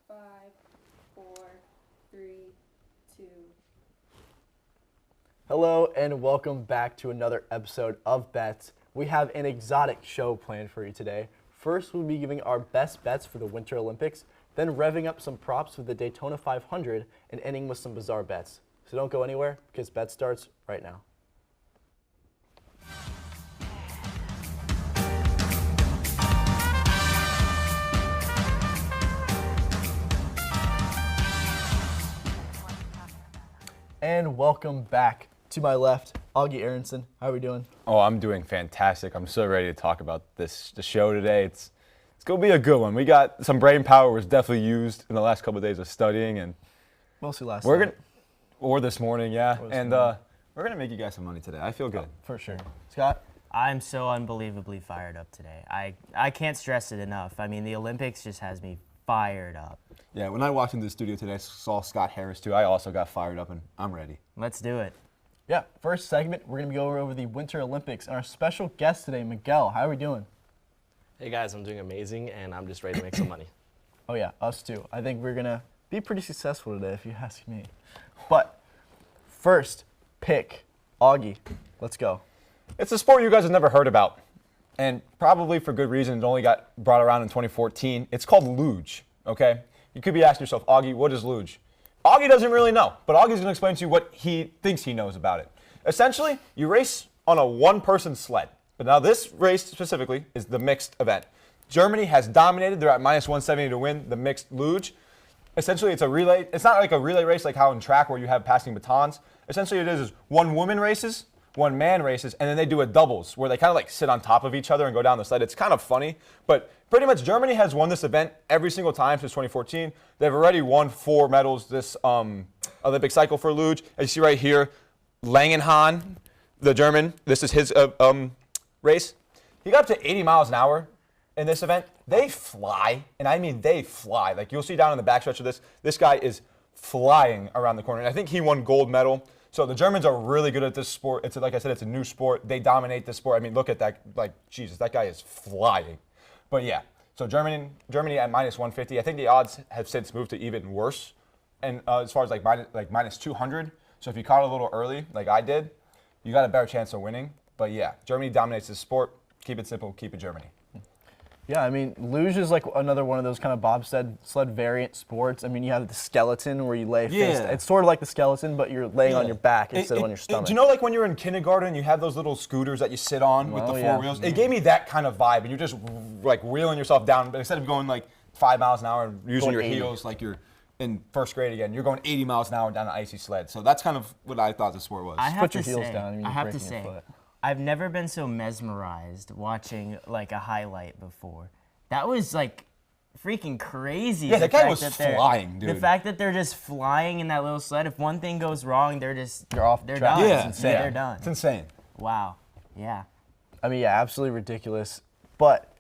5, 4, 3, 2. Hello and welcome back to another episode of Bets. We have an exotic show planned for you today. First, we'll be giving our best bets for the Winter Olympics, then revving up some props for the Daytona 500, and ending with some bizarre bets. So don't go anywhere because Bet starts right now. And welcome back. To my left, Augie Aronson. How are we doing? Oh, I'm doing fantastic. I'm so ready to talk about the show today. It's going to be a good one. We got some brain power was definitely used in the last couple of days of studying, and Mostly last we're night. gonna or this morning, yeah. Or this And morning. we're gonna make you guys some money today. I feel good. For sure. Scott? I'm so unbelievably fired up today. I can't stress it enough. I mean, the Olympics just has me fired up. Yeah, when I walked into the studio today, I saw Scott Harris too. I also got fired up, and I'm ready. Let's do it. Yeah, first segment, we're going to be going over the Winter Olympics. And our special guest today, Miguel. How are we doing? Hey guys, I'm doing amazing and I'm just ready to make some money. Oh yeah, us too. I think we're gonna be pretty successful today if you ask me. But first pick, Augie. Let's go. It's a sport you guys have never heard about, and probably for good reason. It only got brought around in 2014. It's called luge, okay? You could be asking yourself, Augie, what is luge? Augie doesn't really know, but Augie's going to explain to you what he thinks he knows about it. Essentially, you race on a one-person sled. But now this race specifically is the mixed event. Germany has dominated. They're at minus 170 to win the mixed luge. Essentially, it's a relay. It's not like a relay race like how in track where you have passing batons. Essentially, it is one woman races, one man races, and then they do a doubles where they kind of like sit on top of each other and go down the sled. It's kind of funny, but pretty much Germany has won this event every single time since 2014. They've already won 4 medals this Olympic cycle for luge. As you see right here, Langenhahn, the German, this is his race. He got up to 80 miles an hour in this event. They fly, and I mean they fly. Like you'll see down in the backstretch of this guy is flying around the corner. And I think he won gold medal. So the Germans are really good at this sport. It's like I said, it's a new sport. They dominate this sport. I mean, look at that. Like, Jesus, that guy is flying. But yeah, so Germany at minus 150. I think the odds have since moved to even worse, and as far as like minus 200. So if you caught it a little early, like I did, you got a better chance of winning. But yeah, Germany dominates this sport. Keep it simple. Keep it Germany. Yeah, I mean, luge is like another one of those kind of bobsled variant sports. I mean, you have the skeleton where you lay face. It's sort of like the skeleton, but you're laying on your back instead of on your stomach. Do you know like when you're in kindergarten, you have those little scooters that you sit on with the 4 wheels? It gave me that kind of vibe, and you're just like wheeling yourself down. But instead of going like 5 miles an hour and using your heels like you're in first grade again, you're going 80 miles an hour down an icy sled. So that's kind of what I thought the sport was. I have Put to your heels say, down. I mean, I you're have to breaking your say, foot. I've never been so mesmerized watching like a highlight before. That was like freaking crazy. Yeah, that guy was that they're- flying, dude. The fact that they're just flying in that little sled. If one thing goes wrong, they're off the They're track. done. Yeah, insane. They're done. It's insane. Wow. Yeah. I mean, yeah, absolutely ridiculous. But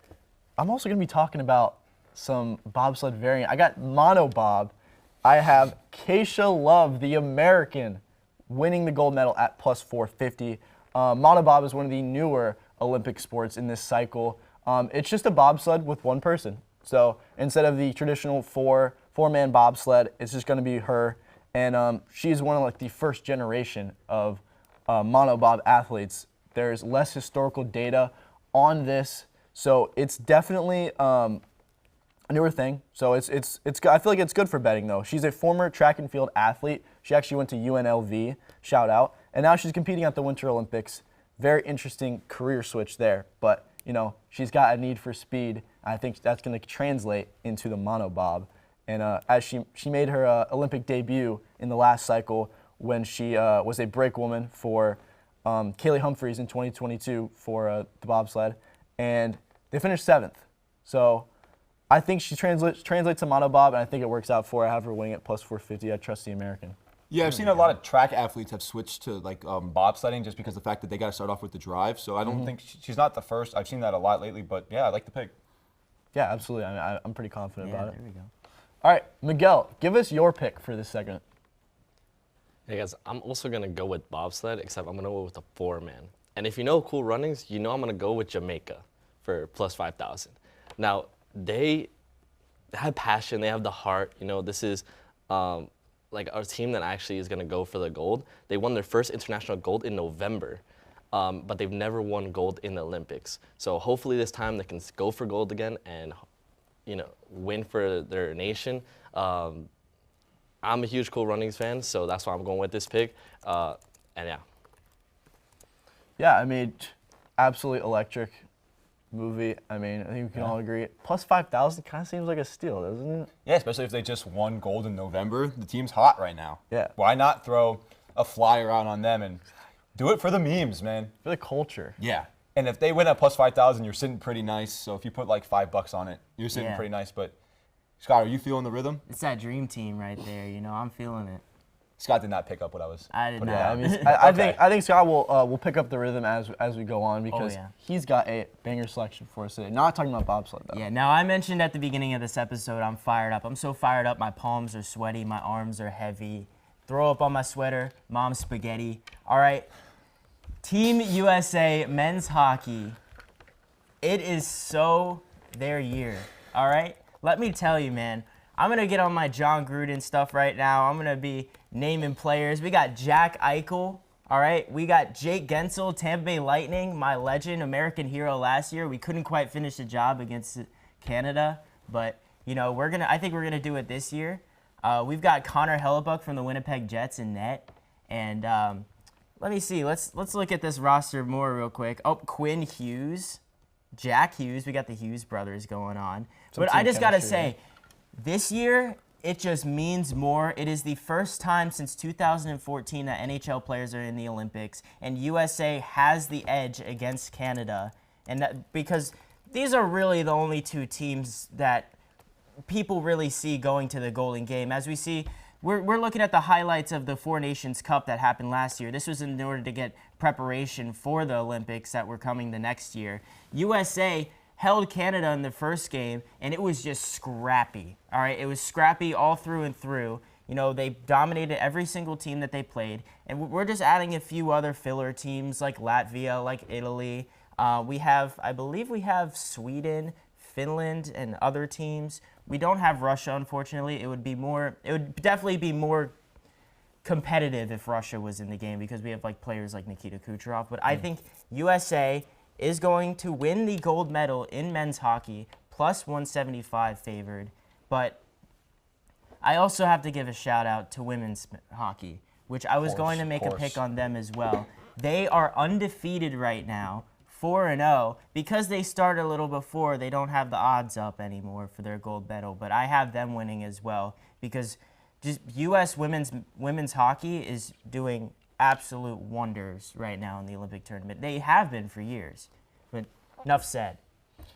I'm also going to be talking about some bobsled variant. I got monobob. I have Keisha Love, the American, winning the gold medal at plus 450. Monobob is one of the newer Olympic sports in this cycle. It's just a bobsled with one person. So instead of the traditional four-man bobsled, it's just going to be her. And she's one of like the first generation of monobob athletes. There's less historical data on this, so it's definitely a newer thing. So it's I feel like it's good for betting though. She's a former track and field athlete. She actually went to UNLV, shout out, and now she's competing at the Winter Olympics. Very interesting career switch there, but you know she's got a need for speed. I think that's going to translate into the monobob. And as she made her Olympic debut in the last cycle when she was a break woman for Kaylee Humphreys in 2022 for the bobsled, and they finished 7th. So I think she translates to monobob, and I think it works out for her. I have her winning at plus 450. I trust the American. Yeah, I've seen a lot of track athletes have switched to like bobsledding just because of the fact that they got to start off with the drive. So I don't think she's not the first. I've seen that a lot lately, but yeah, I like the pick. Yeah, absolutely. I'm pretty confident Yeah, about it. there we go. All right, Miguel, give us your pick for this segment. Hey guys, I'm also gonna go with bobsled, except I'm gonna go with a 4-man. And if you know Cool Runnings, you know I'm gonna go with Jamaica for plus 5,000. Now, they they have passion, they have the heart. You know, this is like our team that actually is going to go for the gold. They won their first international gold in November, but they've never won gold in the Olympics. So hopefully this time they can go for gold again and, you know, win for their nation. I'm a huge Cool Runnings fan, so that's why I'm going with this pick. And yeah. Yeah, I mean, absolutely electric movie. I mean, I think we can all agree. Plus 5,000 kind of seems like a steal, doesn't it? Yeah, especially if they just won gold in November. The team's hot right now. Yeah. Why not throw a flyer out on them and do it for the memes, man? For the culture. Yeah. And if they win at plus 5,000, you're sitting pretty nice. So if you put like $5 on it, you're sitting Yeah. pretty nice. But Scott, are you feeling the rhythm? It's that dream team right there. You know, I'm feeling it. Scott did not pick up what I was. I did putting not. Yeah, I down. mean, Okay. I think Scott will pick up the rhythm as we go on because yeah. he's got a banger selection for us today. Not talking about bobsled though. Yeah, now I mentioned at the beginning of this episode, I'm fired up. I'm so fired up, my palms are sweaty, my arms are heavy. Throw up on my sweater, mom's spaghetti. All right, Team USA men's hockey. It is so their year, all right? Let me tell you, man. I'm going to get on my John Gruden stuff right now. I'm going to be naming players. We got Jack Eichel, all right? We got Jake Gensel, Tampa Bay Lightning, my legend, American hero last year. We couldn't quite finish the job against Canada, but, you know, I think we're going to do it this year. We've got Connor Hellebuck from the Winnipeg Jets in net. And let me see. Let's look at this roster more real quick. Oh, Quinn Hughes, Jack Hughes. We got the Hughes brothers going on. But I team just got to chemistry, say, this year, it just means more. It is the first time since 2014 that NHL players are in the Olympics, and USA has the edge against Canada. And that, because these are really the only two teams that people really see going to the Golden Game. As we see, we're looking at the highlights of the Four Nations Cup that happened last year. This was in order to get preparation for the Olympics that were coming the next year. USA held Canada in the first game, and it was just scrappy. All right, it was scrappy all through and through. You know, they dominated every single team that they played, and we're just adding a few other filler teams like Latvia, like Italy. I believe we have Sweden, Finland, and other teams. We don't have Russia, unfortunately. It would definitely be more competitive if Russia was in the game because we have like players like Nikita Kucherov. But I think USA is going to win the gold medal in men's hockey, plus 175 favored. But I also have to give a shout out to women's hockey, which I was going to make a pick on them as well. They are undefeated right now, 4-0. Because they start a little before, they don't have the odds up anymore for their gold medal. But I have them winning as well because just U.S. women's hockey is doing absolute wonders right now in the Olympic tournament. They have been for years. But enough said.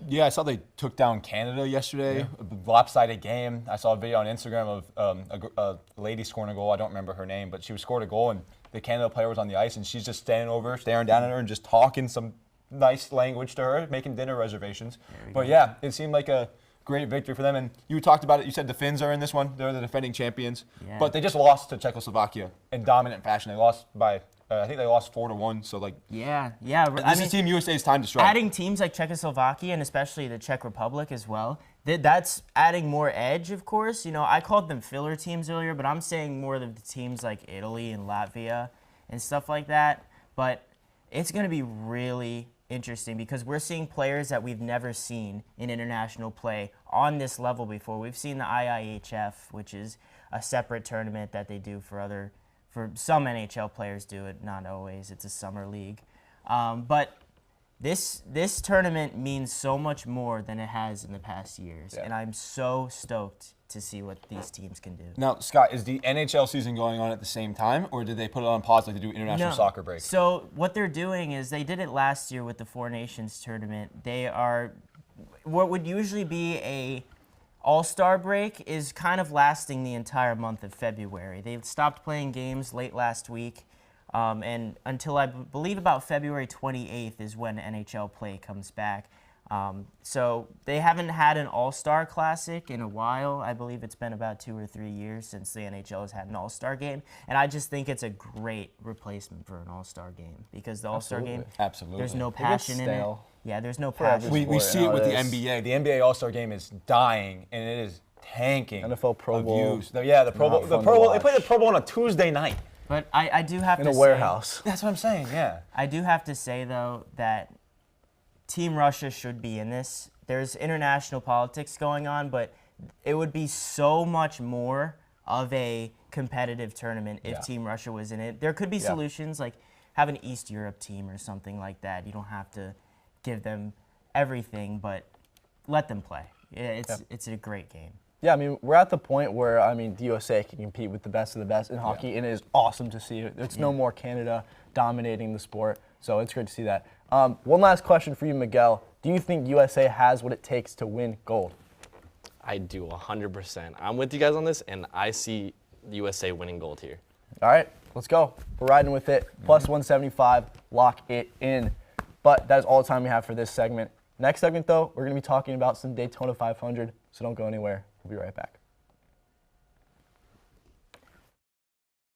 Yeah, I saw they took down Canada yesterday. A lopsided game. I saw a video on Instagram of a lady scoring a goal. I don't remember her name, but she scored a goal, and the Canada player was on the ice, and she's just standing over, staring down at her, and just talking some nice language to her, making dinner reservations. But yeah, it seemed like a great victory for them. And you talked about it. You said the Finns are in this one. They're the defending champions. Yeah. But they just lost to Czechoslovakia in dominant fashion. They lost by, I think they lost 4-1. So like, Yeah. this is Team USA's time to strike. Adding teams like Czechoslovakia and especially the Czech Republic as well, that's adding more edge, of course. You know, I called them filler teams earlier, but I'm saying more of the teams like Italy and Latvia and stuff like that. But it's going to be really interesting because we're seeing players that we've never seen in international play on this level before. We've seen the IIHF, which is a separate tournament that they do for some NHL players do it, not always. It's a summer league. But this tournament means so much more than it has in the past years, and I'm so stoked to see what these teams can do. Now, Scott, is the NHL season going on at the same time, or did they put it on pause like they do international soccer break? So what they're doing is they did it last year with the Four Nations tournament. They are what would usually be a All-Star break is kind of lasting the entire month of February. They stopped playing games late last week, and until I believe about February 28th is when NHL play comes back. So they haven't had an All-Star Classic in a while. I believe it's been about 2 or 3 years since the NHL has had an All-Star game. And I just think it's a great replacement for an All-Star game because the All-Star game, there's no passion in it. stale. Yeah, there's no passion. We see it with the nowadays. NBA. The NBA All-Star game is dying, and it is tanking. NFL Pro Bowl. Views. Yeah, the Pro Not Bowl. The fun Pro to Bowl. They played the watch. Pro Bowl on a Tuesday night. But I do have In to a say, warehouse. That's what I'm saying. Yeah. I do have to say, though, that Team Russia should be in this. There's international politics going on, but it would be so much more of a competitive tournament if Yeah. Team Russia was in it. There could be solutions, like have an East Europe team or something like that. You don't have to give them everything, but let them play. It's a great game. Yeah, I mean, we're at the point where, I mean, the USA can compete with the best of the best in hockey, and it is awesome to see. It's no more Canada dominating the sport, so it's great to see that. One last question for you, Miguel. Do you think USA has what it takes to win gold? I do 100%. I'm with you guys on this, and I see the USA winning gold here. All right, let's go. We're riding with it. Plus 175, lock it in. But that is all the time we have for this segment. Next segment, though, we're going to be talking about some Daytona 500, so don't go anywhere. We'll be right back.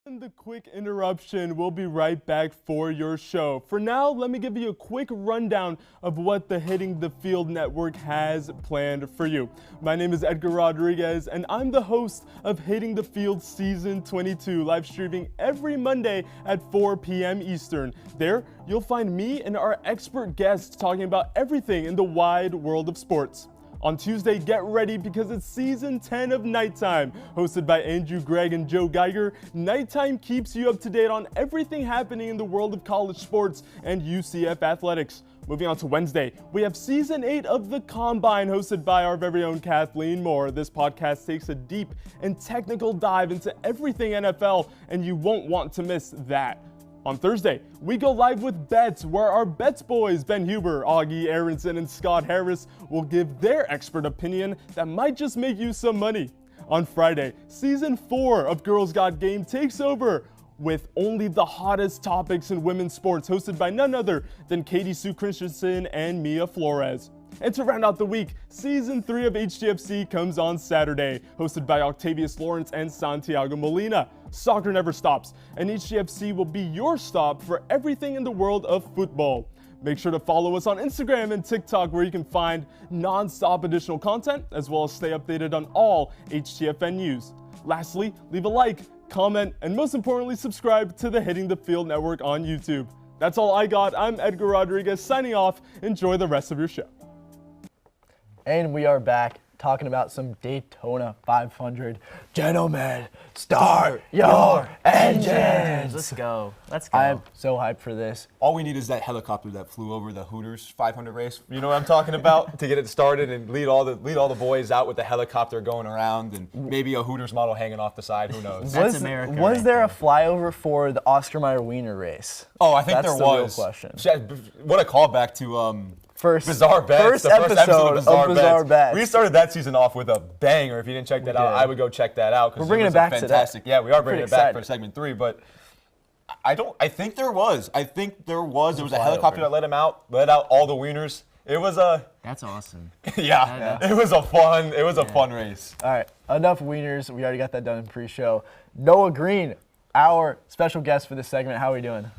And the quick interruption, we'll be right back for your show. For now, let me give you a quick rundown of what the Hitting the Field Network has planned for you. My name is Edgar Rodriguez, and I'm the host of Hitting the Field Season 22, live streaming every Monday at 4 p.m. Eastern. There, you'll find me and our expert guests talking about everything in the wide world of sports. On Tuesday, get ready because it's Season 10 of Nighttime. Hosted by Andrew Gregg and Joe Geiger, Nighttime keeps you up to date on everything happening in the world of college sports and UCF athletics. Moving on to Wednesday, we have Season 8 of The Combine, hosted by our very own Kathleen Moore. This podcast takes a deep and technical dive into everything NFL, and you won't want to miss that. On Thursday, we go live with Bets, where our Bets boys, Ben Huber, Augie Aronson, and Scott Harris, will give their expert opinion that might just make you some money. On Friday, Season 4 of Girls Got Game takes over with only the hottest topics in women's sports, hosted by none other than Katie Sue Christensen and Mia Flores. And to round out the week, Season 3 of HTFC comes on Saturday, hosted by Octavius Lawrence and Santiago Molina. Soccer never stops, and HTFC will be your stop for everything in the world of football. Make sure to follow us on Instagram and TikTok, where you can find non-stop additional content, as well as stay updated on all HTFN news. Lastly, leave a like, comment, and most importantly, subscribe to the Hitting the Field Network on YouTube. That's all I got. I'm Edgar Rodriguez, signing off. Enjoy the rest of your show. And we are back talking about some Daytona 500. Gentlemen, start your engines. Let's go. Let's go. I'm so hyped for this. All we need is that helicopter that flew over the Hooters 500 race. You know what I'm talking about? To get it started and lead all the boys out with the helicopter going around, and maybe a Hooters model hanging off the side. Who knows? That's America Was right there a there. flyover for the Oscar Mayer Wiener race? Oh, I think That's there the real was. question. What a callback to First Bizarre Bets. First the first episode of Bizarre Bets. We started that season off with a banger. If you didn't check that out, did. I would go check that out. We're bringing it back to that. Fantastic. Yeah, we are bringing Pretty it back for excited. segment 3, but I think there was. There was a flyover. helicopter that let out all the wieners. It was a That's awesome. yeah. It was a fun race. All right, enough wieners. We already got that done in pre-show. Noah Green, our special guest for this segment. How are we doing?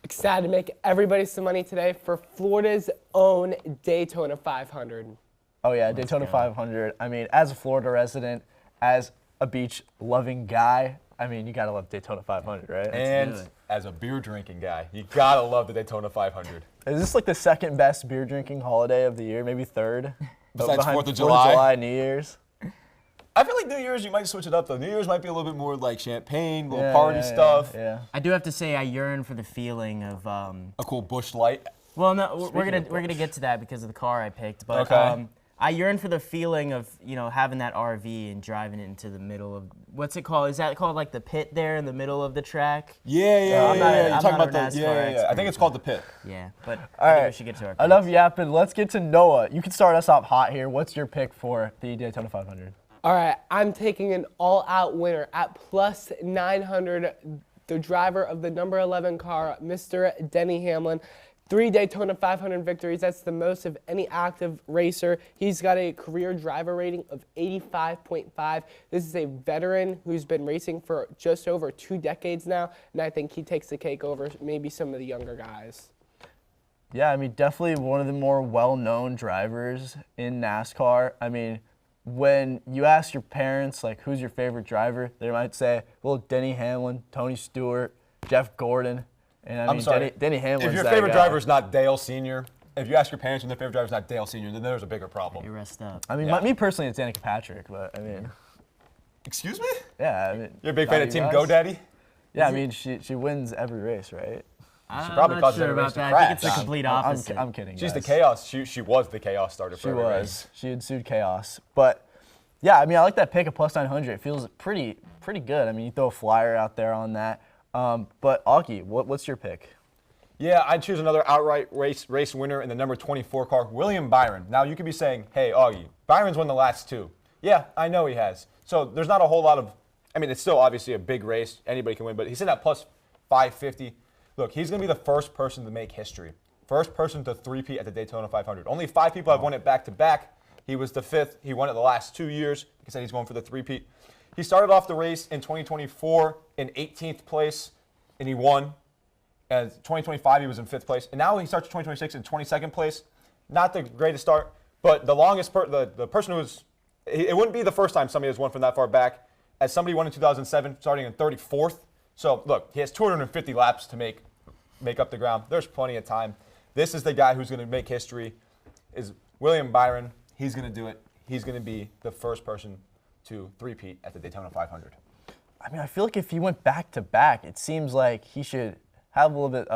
Excited to make everybody some money today for Florida's own Daytona 500. Oh yeah, Daytona 500. I mean, as a Florida resident, as a beach-loving guy, I mean, you gotta love Daytona 500, right? do And it. as a beer drinking guy, you gotta love the Daytona 500. Is this like the second best beer drinking holiday of the year? Maybe third? Besides Behind 4th of July? New Year's. I feel like New Year's you might switch it up though. New Year's might be a little bit more like champagne, little Yeah, party yeah, stuff, Yeah. I do have to say I yearn for the feeling of a cool bush light. well, no, we're gonna get to that because of the car I picked, but Okay. I yearn for the feeling of having that RV and driving it into the middle of what's it called? Is that called like the pit there in the middle of the track? Yeah. I'm not a- You're I'm talking not about an the NASCAR I expert, think it's called the pit. Yeah, but All I think we right. should get to our Enough picks. yapping. Let's get to Noah. You can start us off hot here. What's your pick for the Daytona 500? All right, I'm taking an all-out winner at plus 900. The driver of the number 11 car, Mr. Denny Hamlin. 3 Daytona 500 victories. That's the most of any active racer. He's got a career driver rating of 85.5. This is a veteran who's been racing for just over 2 decades now, and I think he takes the cake over maybe some of the younger guys. Yeah, I mean, definitely one of the more well-known drivers in NASCAR. I mean, when you ask your parents, like, who's your favorite driver, they might say, well, Denny Hamlin, Tony Stewart, Jeff Gordon. And I mean, I'm sorry. Denny Hamlin's If your that favorite guy. driver is not Dale Sr., if you ask your parents and their favorite driver is not Dale Sr., then there's a bigger You problem. rest up. I mean, Yeah. me personally, it's Danica Patrick, but I mean, Excuse me? yeah. I mean, You're a big fan not of you Team guys? GoDaddy? Yeah, I mean, she wins every race, right? I'm probably not causes sure every about race to that. I think it's the crash. complete I'm opposite. I'm kidding. She's the guys. chaos. She was the chaos starter for She every was. race. She had sued chaos. But yeah, I mean, I like that pick of plus 900. It feels pretty good. I mean, you throw a flyer out there on that. But Augie, what's your pick? Yeah, I'd choose another outright race winner in the number 24 car, William Byron. Now, you could be saying, hey, Augie, Byron's won the last two. Yeah, I know he has. So there's not a whole lot of, I mean, it's still obviously a big race. Anybody can win, but he's in at plus 550. Look, he's going to be the first person to make history. First person to three-peat at the Daytona 500. Only 5 people have won it back-to-back. He was the 5th. He won it the last 2 years. Like I said, he's going for the three-peat. He started off the race in 2024 in 18th place, and he won. And 2025, he was in 5th place. And now he starts 2026 in 22nd place. Not the greatest start, but the longest, the person who was, it wouldn't be the first time somebody has won from that far back, as somebody won in 2007, starting in 34th. So, look, he has 250 laps to make up the ground. There's plenty of time. This is the guy who's going to make history, is William Byron. He's going to do it. He's going to be the first person to three-peat at the Daytona 500. I mean, I feel like if he went back-to-back, it seems like he should have a little bit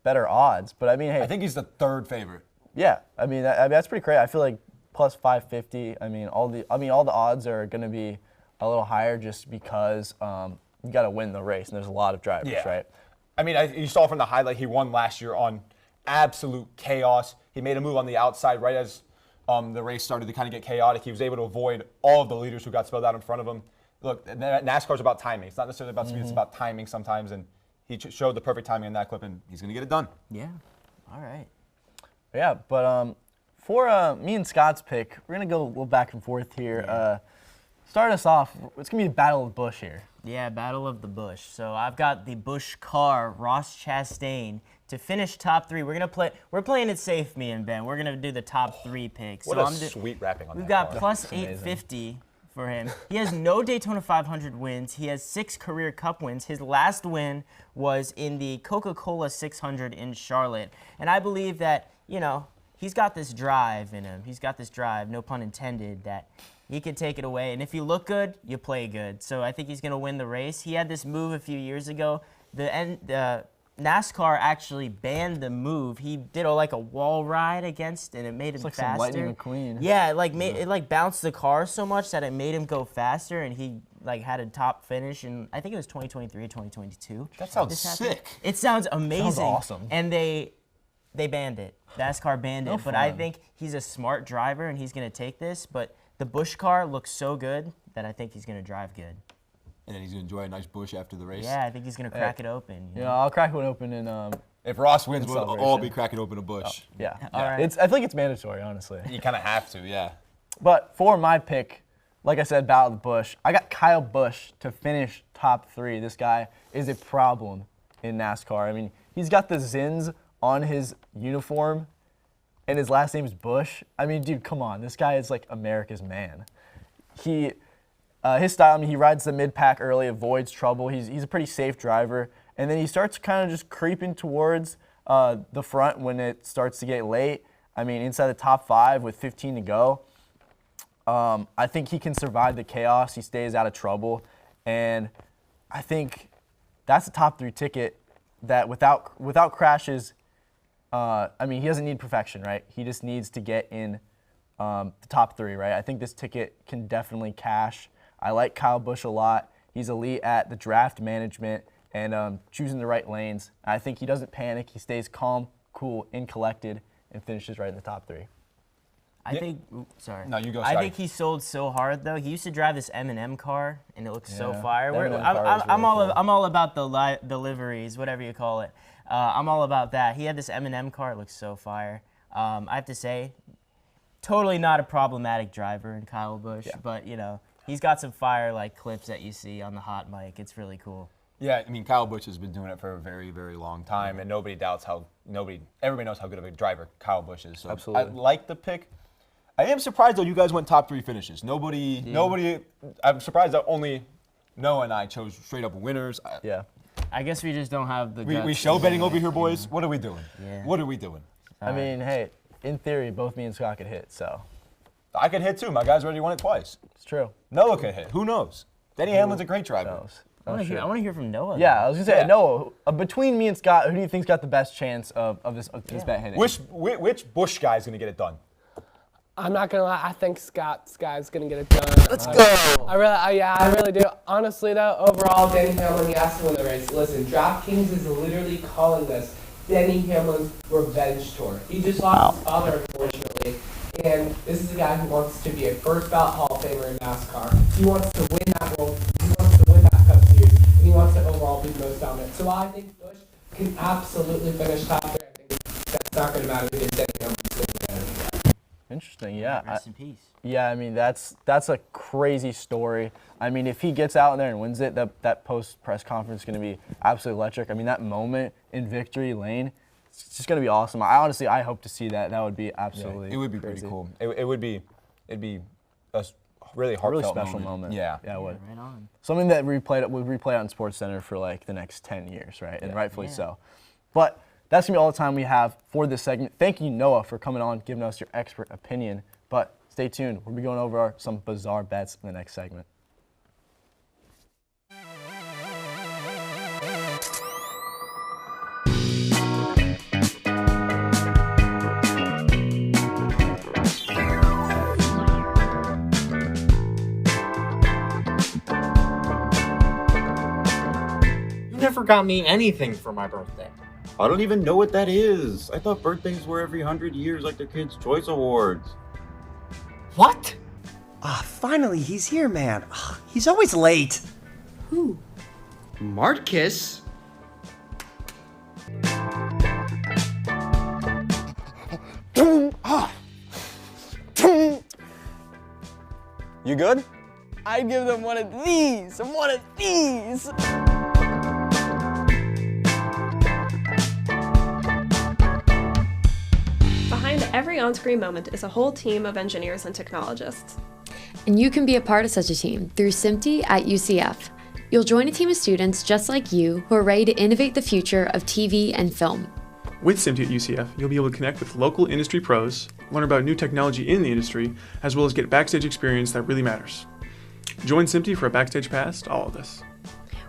better odds. But I mean, hey, I think he's the third favorite. yeah. I mean, that's pretty crazy. I feel like plus 550. I mean, all the odds are going to be a little higher just because you got to win the race, and there's a lot of drivers, Yeah. right? I mean, you saw from the highlight, he won last year on absolute chaos. He made a move on the outside right as the race started to kind of get chaotic. He was able to avoid all of the leaders who got spilled out in front of him. Look, NASCAR's about timing. It's not necessarily about speed. It's about timing sometimes, and he showed the perfect timing in that clip, and he's going to get it done. Yeah. All right. Yeah, but for me and Scott's pick, we're going to go a little back and forth here. Yeah. Start us off. It's going to be the Battle of the Bush here. Yeah, Battle of the Bush. So I've got the Bush car, Ross Chastain, to finish top 3. We're playing it safe, me and Ben. We're gonna do the top 3 picks. What so a sweet wrapping on We've that got car. plus amazing. 850 for him. He has no Daytona 500 wins. He has 6 career Cup wins. His last win was in the Coca-Cola 600 in Charlotte. And I believe that, he's got this drive in him. He's got this drive, no pun intended, that he can take it away. And if you look good, you play good. So I think he's going to win the race. He had this move a few years ago. The NASCAR actually banned the move. He did a wall ride against, and it made him like faster. some Lightning McQueen. Yeah, it bounced the car so much that it made him go faster, and he had a top finish. And I think it was 2023 or 2022. That sounds This happened. sick. It sounds amazing. awesome. And they banned it. NASCAR banned No it. But I fun. think he's a smart driver, and he's going to take this. But the Bush car looks so good that I think he's going to drive good. And then he's going to enjoy a nice Bush after the race. Yeah, I think he's going to crack it open. You know, I'll crack one open in If Ross wins, Good we'll all celebration. be cracking open a Bush. yeah. All right. I feel like it's mandatory, honestly. You kind of have to, yeah. But for my pick, like I said, Battle of the Bush, I got Kyle Busch to finish top 3. This guy is a problem in NASCAR. I mean, he's got the Zins on his uniform, and his last name is Bush. I mean, dude, come on. This guy is like America's man. His style, I mean, he rides the mid-pack early, avoids trouble. He's a pretty safe driver. And then he starts kind of just creeping towards the front when it starts to get late. I mean, inside the top 5 with 15 to go. I think he can survive the chaos. He stays out of trouble. And I think that's a top 3 ticket that without crashes, I mean, he doesn't need perfection, right? He just needs to get in the top 3, right? I think this ticket can definitely cash. I like Kyle Busch a lot. He's elite at the draft management and choosing the right lanes. I think he doesn't panic. He stays calm, cool, and collected, and finishes right in the top 3. I think. Sorry. No, you go, I sorry. think he sold so hard though. He used to drive this M&M car, and it looks so Yeah, fire. the We're- M&M car is I'm really cool. I'm all about the liveries, whatever you call it. I'm all about that. He had this M&M car. It looks so fire. I have to say, totally not a problematic driver in Kyle Busch, but he's got some fire clips that you see on the hot mic. It's really cool. Yeah, I mean, Kyle Busch has been doing it for a very, very long time, and everybody knows how good of a driver Kyle Busch is. So Absolutely. I like the pick. I am surprised though you guys went top 3 finishes. Nobody. I'm surprised that only Noah and I chose straight up winners. Yeah. I guess we just don't have the. We guts show to betting do over it. here, boys. What are we doing? Yeah. What are we doing? I mean, hey, in theory, both me and Scott could hit, so I could hit too. My guys already won it twice. it's true. Noah could hit. Who knows? Denny Hamlin's a great driver. Knows. I want to hear from Noah. Yeah, I was gonna say, Yeah. Noah, between me and Scott, who do you think's got the best chance of this bet hitting? Which Bush guy is going to get it done? I'm not gonna lie. I think Scott's guy's gonna get it done. Let's go. I really do. Honestly, though, overall, Denny Hamlin, he has to win the race. Listen, DraftKings is literally calling this Denny Hamlin's revenge tour. He just lost his father, unfortunately, and this is a guy who wants to be a first ballot Hall of Famer in NASCAR. He wants to win that world. He wants to win that Cup Series, and he wants to overall be the most dominant. So I think Bush can absolutely finish top 3. I think that's not gonna matter because Denny Hamlin's gonna win. Interesting, yeah. Rest in peace. Yeah, I mean, that's a crazy story. I mean, if he gets out there and wins it, that post-press conference is going to be absolutely electric. I mean, that moment in victory lane, it's just going to be awesome. I hope to see that. That would be absolutely It would be crazy. pretty cool. It'd be a really A heartfelt really special moment. Yeah. Yeah, it would. Right on. Something that would replay out in SportsCenter for like the next 10 years, right? And rightfully Yeah. so. But that's going to be all the time we have for this segment. Thank you, Noah, for coming on, giving us your expert opinion. But stay tuned. We'll be going over some bizarre bets in the next segment. You never got me anything for my birthday. I don't even know what that is. I thought birthdays were every 100 years like the Kids' Choice Awards. What? Ah, finally, he's here, man. Ah, he's always late. Who? Marcus? You good? I'd give them one of these. One of these. Behind every on-screen moment is a whole team of engineers and technologists. And you can be a part of such a team through SMPTE at UCF. You'll join a team of students just like you who are ready to innovate the future of TV and film. With SMPTE at UCF, you'll be able to connect with local industry pros, learn about new technology in the industry, as well as get backstage experience that really matters. Join SMPTE for a backstage pass to all of this.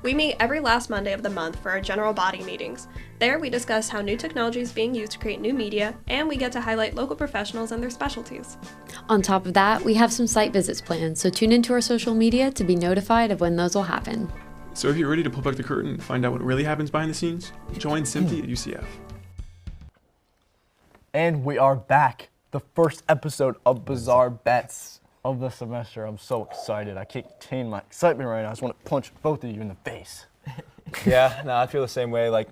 We meet every last Monday of the month for our general body meetings. There, we discuss how new technology is being used to create new media, and we get to highlight local professionals and their specialties. On top of that, we have some site visits planned, so tune into our social media to be notified of when those will happen. So if you're ready to pull back the curtain and find out what really happens behind the scenes, join SMPTE at UCF. And we are back. The first episode of Bizarre Bets of the semester. I'm so excited. I can't contain my excitement right now. I just want to punch both of you in the face. Yeah, no, I feel the same way. Like,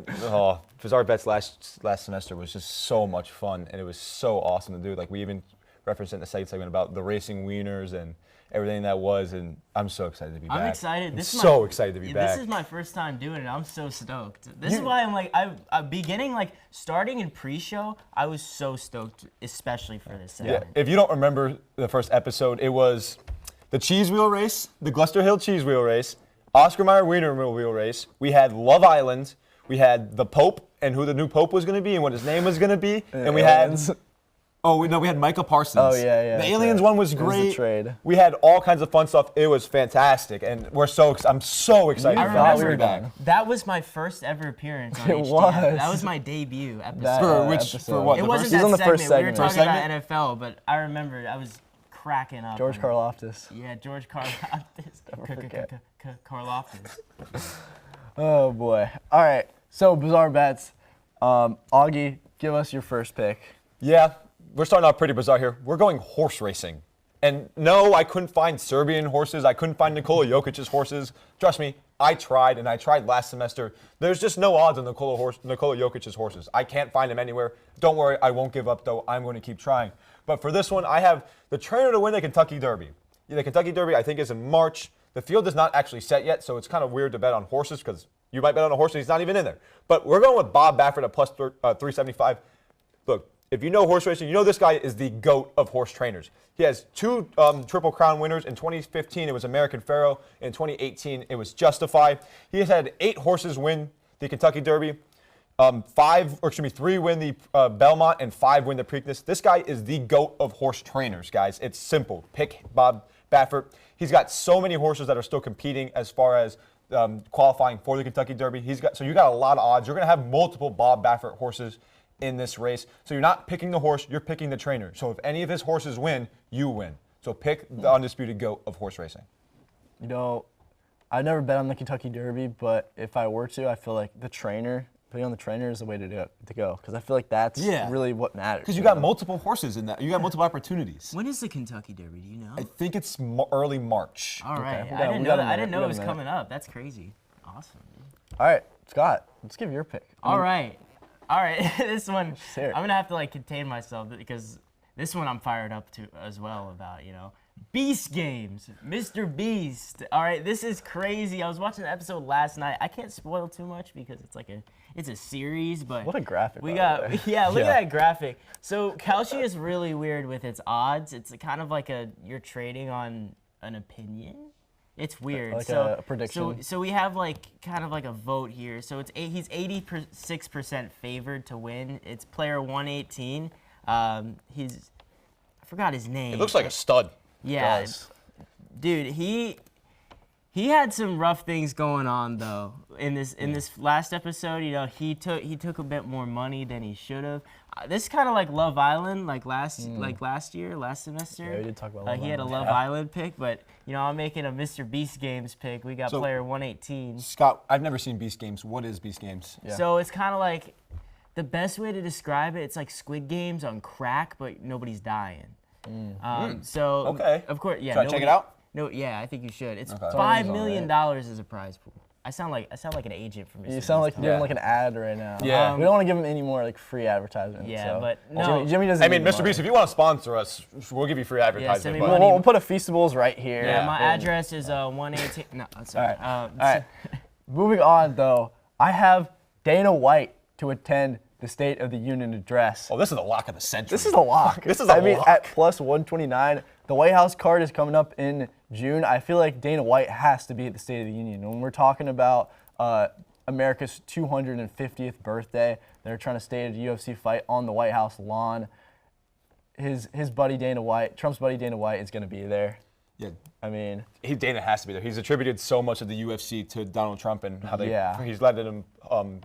Bizarre Bets last semester was just so much fun, and it was so awesome to do. Like, we even referenced it in the second segment about the racing wieners and everything that was, and I'm so excited to be back. I'm excited. I'm so excited to be back. This is my first time doing it. I'm so stoked. This is why I'm like, starting in pre-show, I was so stoked, especially for this segment. Yeah, if you don't remember the first episode, it was the cheese wheel race, the Gloucester Hill cheese wheel race, Oscar Mayer wiener wheel race. We had Love Island. We had the Pope and who the new Pope was going to be and what his name was going to be. And we aliens. had... Oh, we had Micah Parsons. Oh, yeah. The aliens one was It was the great. trade. We had all kinds of fun stuff. It was fantastic, and I'm so excited. I to remember be back. that was my first ever appearance on It HTF. was. That was my debut episode. That, For what? It the wasn't first- that He's on the segment. first We were segment. talking First about NFL, but I remember I was cracking up. George Karloftis. Yeah, George Karloftis. forget. Karloftis. Oh, boy. All right. So, Bizarre Bets. Augie, give us your first pick. Yeah, we're starting off pretty bizarre here. We're going horse racing. And no, I couldn't find Serbian horses. I couldn't find Nikola Jokic's horses. Trust me, I tried, and I tried last semester. There's just no odds on Nikola Jokic's horses. I can't find them anywhere. Don't worry, I won't give up, though. I'm going to keep trying. But for this one, I have the trainer to win the Kentucky Derby. The Kentucky Derby, I think, is in March. The field is not actually set yet, so it's kind of weird to bet on horses because you might bet on a horse and he's not even in there. But we're going with Bob Baffert at plus 375. Look, If you know horse racing, you know this guy is the GOAT of horse trainers. He has 2 Triple Crown winners. In 2015, it was American Pharoah. In 2018, it was Justify. He has had 8 horses win the Kentucky Derby. 3 win the Belmont, and 5 win the Preakness. This guy is the GOAT of horse trainers, guys. It's simple. Pick Bob Baffert. He's got so many horses that are still competing as far as qualifying for the Kentucky Derby. So you got a lot of odds. You're going to have multiple Bob Baffert horses in this race. So you're not picking the horse, you're picking the trainer. So if any of his horses win, you win. So pick the undisputed GOAT of horse racing. You know, I never bet on the Kentucky Derby, but if I were to, I feel like the trainer, putting on the trainer is the way to go. Because I feel like that's really what matters. Because you got multiple horses in that. You got multiple opportunities. When is the Kentucky Derby? Do you know? I think it's early March. All right. Okay. I didn't know it was coming up. That's crazy. Awesome. All right, Scott, let's give your pick. All right. This one, Sure. I'm gonna have to like contain myself because this one I'm fired up to as well about. Beast Games, Mr. Beast. All right, this is crazy. I was watching the episode last night. I can't spoil too much because it's a series, but What a graphic. we by got the way. look at that graphic. So Kalshi is really weird with its odds. It's kind of like you're trading on an opinion. It's weird. Like so a prediction. So we have like kind of like a vote here. So he's 86% favored to win. It's player 118. I forgot his name. It looks like a stud. Yeah, dude, he had some rough things going on though. In this last episode, he took a bit more money than he should have. This is kind of like Love Island, like last semester. Yeah, we did talk about Love He had a Island. Love Island pick, but I'm making a Mr. Beast Games pick. We got player 118. Scott, I've never seen Beast Games. What is Beast Games? Yeah. So it's kind of like the best way to describe it. It's like Squid Games on crack, but nobody's dying. So Okay. of course, yeah. Should I check it out? No, yeah, I think you should. It's Okay. $5 million as a prize pool. I sound like an agent for Mr. You sound like Beast. you're doing like an ad right now. Yeah. We don't want to give him any more like free advertisement. Yeah, so. but no. Jimmy doesn't. I mean, need Mr. money. Beast, if you want to sponsor us, we'll give you free advertising. send me but- money. We'll put a Feastables right here. Yeah, my And- address is 118. No, that's All right. all All right. Moving on though, I have Dana White to attend the State of the Union address. Oh, this is the lock of the century. This is a lock. This is a I mean, lock. at plus 129, the White House card is coming up in June. I feel like Dana White has to be at the State of the Union. When we're talking about America's 250th birthday, they're trying to stage a UFC fight on the White House lawn. His buddy Dana White, Trump's buddy Dana White, is going to be there. Yeah. I mean, Dana has to be there. He's attributed so much of the UFC to Donald Trump and how he's letting him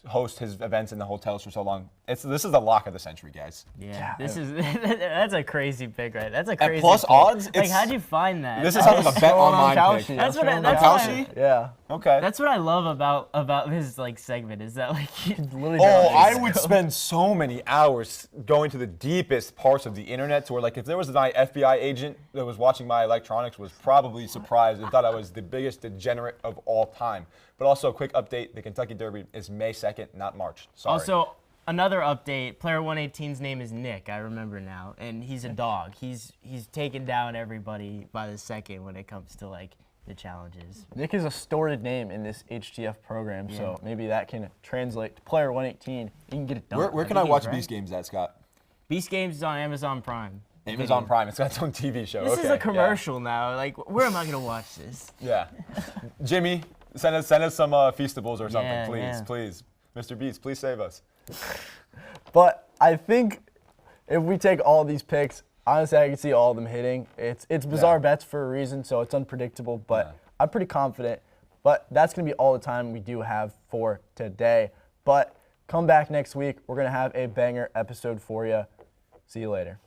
host his events in the hotels for so long. This is the lock of the century, guys. Yeah, that's a crazy pick, right? That's a crazy plus pick. odds, Like, how'd you find that? This is sounds like a bet online pick. That's what I, yeah. Okay. That's what I love about this like segment is that like Literally I would spend so many hours going to the deepest parts of the internet to where, like, if there was an FBI agent that was watching my electronics, was probably surprised and thought I was the biggest degenerate of all time. But also, a quick update, the Kentucky Derby is May 2nd, not March. Sorry. Also, another update, player 118's name is Nick, I remember now, and he's a dog. He's taken down everybody by the second when it comes to like the challenges. Nick is a storied name in this HTF program, so maybe that can translate to player 118. You can get it done. Where can I watch Beast Games at, Scott? Beast Games is on Amazon Prime. Amazon Prime. It's got its own TV show. This is a commercial now. Like, where am I gonna watch this? Yeah. Jimmy, send us some Feastables or something, Yeah, please. Mr. Beast, please save us. But I think if we take all these picks, honestly, I can see all of them hitting. It's bizarre bets for a reason, so it's unpredictable, but I'm pretty confident. But that's going to be all the time we do have for today. But come back next week. We're going to have a banger episode for you. See you later.